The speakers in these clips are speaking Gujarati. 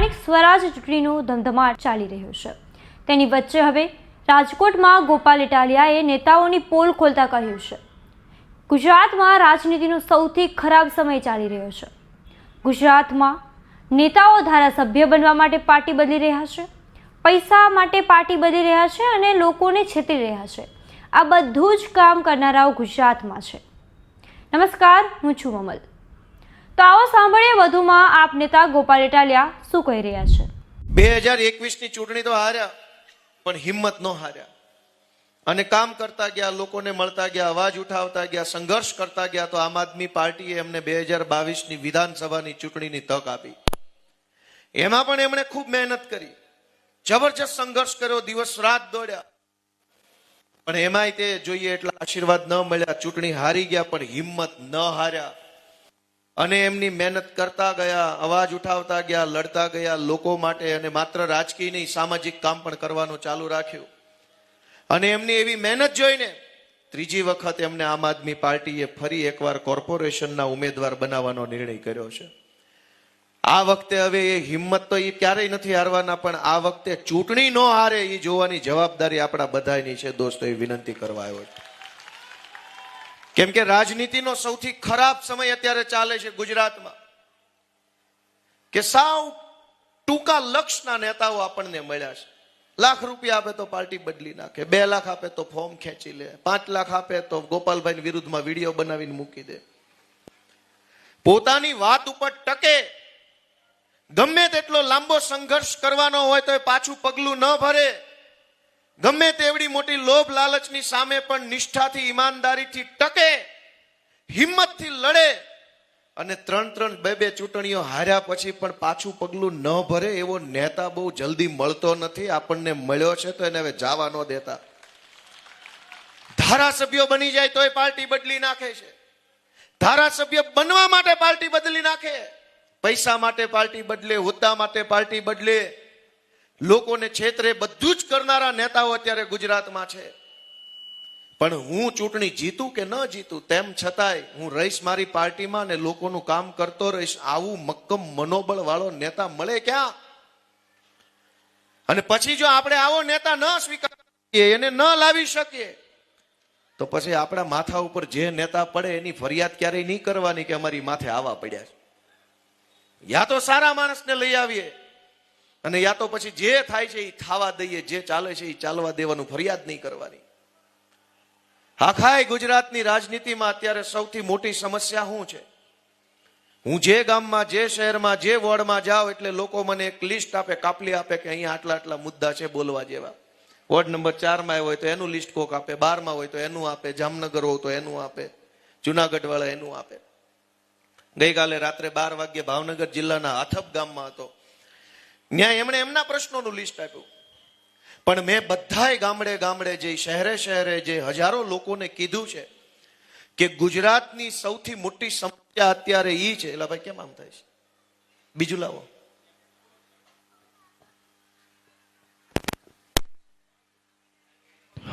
સ્થાનિક સ્વરાજ ચૂંટણીનો ધમધમાટ ચાલી રહ્યો છે। તેની વચ્ચે હવે રાજકોટમાં ગોપાલ ઇટાલિયાએ નેતાઓની પોલ ખોલતા કહ્યું છે, ગુજરાતમાં રાજનીતિનો સૌથી ખરાબ સમય ચાલી રહ્યો છે। ગુજરાતમાં નેતાઓ ધારાસભ્ય બનવા માટે પાર્ટી બદલી રહ્યા છે, પૈસા માટે પાર્ટી બદલી રહ્યા છે અને લોકોને છેતરી રહ્યા છે। આ બધું જ કામ કરનારાઓ ગુજરાતમાં છે। નમસ્કાર, હું છું મમલ। તો આવો સાંભળીએ વધુમાં આપ નેતા ગોપાલ ઇટાલિયા શું કહી રહ્યા છે। 2021ની ચૂંટણી તો હાર્યા, પણ હિંમત ન હાર્યા અને કામ કરતા ગયા, લોકોને મળતા ગયા, અવાજ ઉઠાવતા ગયા, સંઘર્ષ કરતા ગયા। તો આમ આદમી પાર્ટીએ એમને 2022ની વિધાનસભાની ચૂંટણીની તક આપી। એમાં પણ એમણે ખૂબ મહેનત કરી, જબરજસ્ત સંઘર્ષ કર્યો, દિવસ રાત દોડ્યા, પણ એમાંય તે જોઈએ એટલા આશીર્વાદ ન મળ્યા। ચૂંટણી હારી ગયા, પણ હિંમત ન હાર્યા અને એમની મહેનત કરતા ગયા, અવાજ ઉઠાવતા ગયા, લડતા ગયા લોકો માટે, અને માત્ર રાજકીય નહીં, સામાજિક કામ પણ કરવાનું ચાલુ રાખ્યું। અને એમની એવી મહેનત જોઈને ત્રીજી વખત એમને આમ આદમી પાર્ટીએ ફરી એકવાર કોર્પોરેશનના ઉમેદવાર બનાવવાનો નિર્ણય કર્યો છે। આ વખતે હવે એ હિંમત તો એ ક્યારેય નથી હારવાના, પણ આ વખતે ચૂંટણી ન હારે એ જોવાની જવાબદારી આપણા બધાની છે। દોસ્તો, એ વિનંતી કરવા આવ્યો છે, કેમ કે રાજનીતિનો સૌથી ખરાબ સમય અત્યારે ચાલે છે ગુજરાતમાં, કે સાવ ટૂંકા લક્ષના નેતાઓ આપણને મળ્યા છે। લાખ રૂપિયા આપે તો પાર્ટી બદલી નાખે, 2 લાખ આપે તો ફોર્મ ખેંચી લે, 5 લાખ આપે તો ગોપાલભાઈ વિરુદ્ધમાં વિડીયો બનાવીને મૂકી દે। પોતાની વાત ઉપર ટકે, ગમે તેટલો લાંબો સંઘર્ષ કરવાનો હોય તો એ પાછું પગલું ન ભરે, ગમે તેવડી મોટી લોભ લાલચની સામે પણ નિષ્ઠાથી, ઈમાનદારીથી ટકે, હિંમતથી લડે અને 3-3, 2-2 ચૂંટણીઓ હાર્યા પછી પણ પાછું પગલું ન ભરે એવો નેતા બહુ જલ્દી મળતો નથી। આપણને મળ્યો છે તો એને હવે જવા ન દેતા। ધારાસભ્યો બની જાય તોય પાર્ટી બદલી નાખે છે, ધારાસભ્ય બનવા માટે પાર્ટી બદલી નાખે, પૈસા માટે પાર્ટી બદલે, હોદ્દા માટે પાર્ટી બદલે, લોકોને છેતરે, બધું જ કરનારા નેતાઓ અત્યારે ગુજરાતમાં છે। પણ હું ચૂંટણી જીતું કે ન જીતું, તેમ છતાંય હું રહીશ મારી પાર્ટીમાં ને લોકોનું કામ કરતો રહીશ। આવું મક્કમ મનોબળ વાળો નેતા મળે ક્યાં? અને પછી જો આપણે આવો નેતા ન સ્વીકારીએ, એને ન લાવી શકીએ, તો પછી આપણા માથા ઉપર જે નેતા પડે એની ફરિયાદ ક્યારેય નહીં કરવાની કે અમારી માથે આવા પડ્યા છે। યા તો સારા માણસને લઈ આવીએ અને યા તો પછી જે થાય છે એ થવા દઈએ, જે ચાલે છે એ ચાલવા દેવાનું, ફરિયાદ નહીં કરવાની। આખાય ગુજરાતની રાજનીતિમાં અત્યારે સૌથી મોટી સમસ્યા શું છે? હું જે ગામમાં, જે શહેરમાં, જે વોર્ડમાં જાઉં એટલે લોકો મને એક લિસ્ટ આપે, કાપલી આપે કે અહીંયા આટલા આટલા મુદ્દા છે બોલવા જેવા। વોર્ડ નંબર 4માં હોય તો એનું લિસ્ટ કોક આપે, 12માં હોય તો એનું આપે, જામનગર હોય તો એનું આપે, જુનાગઢ વાળા એનું આપે। ગઈકાલે રાત્રે 12 વાગ્યે ભાવનગર જિલ્લાના આથપ ગામમાં હતો, ત્યાં એમણે એમના પ્રશ્નોનું લિસ્ટ આપ્યું, પણ મેં બધાય ગામડે ગામડે જઈ, શહેરે શહેરે જે હજારો લોકોને કીધું છે કે ગુજરાતની સૌથી મોટી સમસ્યા અત્યારે ઈ છે। એટલે ભાઈ કેમ આમ થાય છે? બીજું લાવો।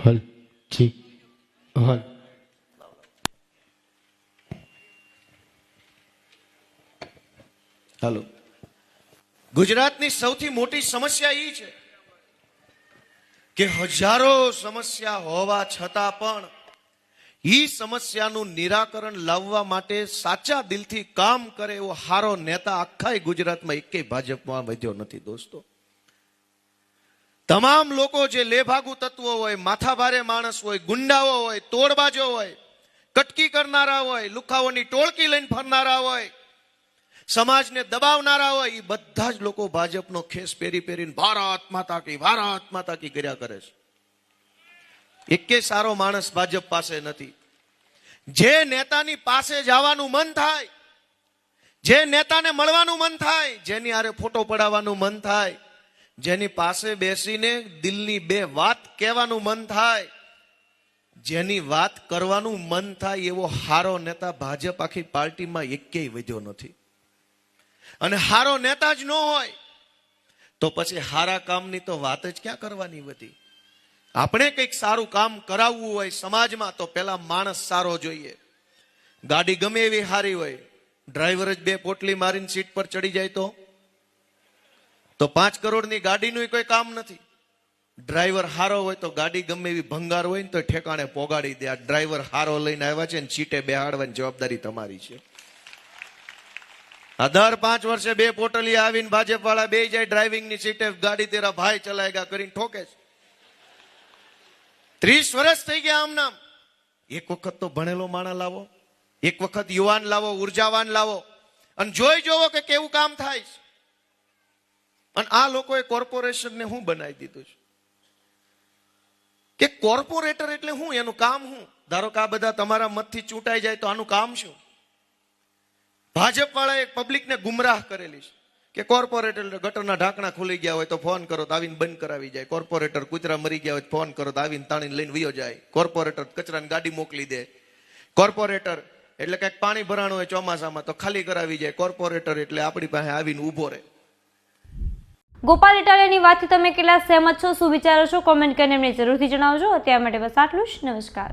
હલ જી હલ હાલો, ગુજરાતની સૌથી મોટી સમસ્યા ઈ છે કે હજારો સમસ્યા હોવા છતાં પણ ઈ સમસ્યાનું નિરાકરણ લાવવા માટે સાચા દિલથી કામ કરે એવો હારો નેતા આખા ગુજરાતમાં એકેય ભાજપમાં વધ્યો નથી। દોસ્તો, તમામ લોકો જે લેભાગુ તત્વો હોય, માથાભારે માણસ હોય, ગુંડાઓ હોય, તોડબાજો હોય, કટકી કરનારા હોય, લુખાઓની ટોળકી લઈને ફરનારા હોય, સમાજને દબાવનારા હોય, એ બધા જ લોકો ભાજપનો ખેસ પહેરી પહેરીને ભારત માતા કી કર્યા કરે છે। એકે સારો માણસ ભાજપ પાસે નથી। જે નેતાની પાસે જવાનું મન થાય, જે નેતાને મળવાનું મન થાય, જેની આરે ફોટો પડાવવાનું મન થાય, જેની પાસે બેસીને દિલની 2 વાત કહેવાનું મન થાય, જેની વાત કરવાનું મન થાય એવો હારો નેતા ભાજપ આખી પાર્ટીમાં એકેય વધ્યો નથી। અને હારો નેતા જ ન હોય તો પછી હારા કામની તો વાત જ ક્યાં કરવાની વધી? આપણે કંઈક સારું કામ કરાવવું હોય સમાજમાં તો પેલા માણસ સારો જોઈએ। ગાડી ગમે એવી હારી હોય, ડ્રાઈવર જ 2 પોટલી મારીને સીટ પર ચડી જાય તો તો 5 કરોડની ગાડીનું કોઈ કામ નથી. ડ્રાઈવર હારો હોય તો ગાડી ગમે એવી ભંગાર હોય ને તો ઠેકાણે પોગાડી દે. આ ડ્રાઈવર હારો લઈને આવ્યા છે ને સીટે બેહાડવાની જવાબદારી તમારી છે. આ દર 5 વર્ષે 2 પોટલી આવીને ભાજપ વાળા બે જાય ડ્રાઇવિંગની સીટે, ગાડી તેરા ભાઈ ચલાએગા કરીને ઠોકે છે. 30 વર્ષ થઈ ગયા આમ નામ. એક વખત તો ભણેલો માણસ લાવો, એક વખત યુવાન લાવો, ઉર્જાવાન લાવો અને જોઈ જોવો કે કેવું કામ થાય છે. અને આ લોકોએ કોર્પોરેશનને શું બનાવી દીધું છે કે કોર્પોરેટર એટલે શું, એનું કામ શું? ધારો કે આ બધા તમારા મતથી ચૂંટાઈ જાય તો આનું કામ શું? ભાજપ વાળાએ પબ્લિકને ગુમરાહ કરેલી છે કે કોર્પોરેટર ગટરના ઢાંકણા ખુલી ગયા હોય તો ફોન કરો તો આવીને બંધ કરાવી જાય. કોર્પોરેટર કૂતરા મરી ગયા હોય તો ફોન કરો તો આવીને તાણીને લઈને વયો જાય. કોર્પોરેટર કચરાની ગાડી મોકલી દે. કોર્પોરેટર એટલે કંઈક પાણી ભરાણું હોય ચોમાસામાં તો ખાલી કરાવી જાય. કોર્પોરેટર એટલે આપણી પાસે આવીને ઊભો રહે. ગોપાલ ઇટાલિયાની વાતથી તમે કેટલા સહેમત છો, શું વિચારો છો, કોમેન્ટ કરીને અમને જરૂરથી જણાવજો. અત્યાર માટે બસ આટલું જ. નમસ્કાર.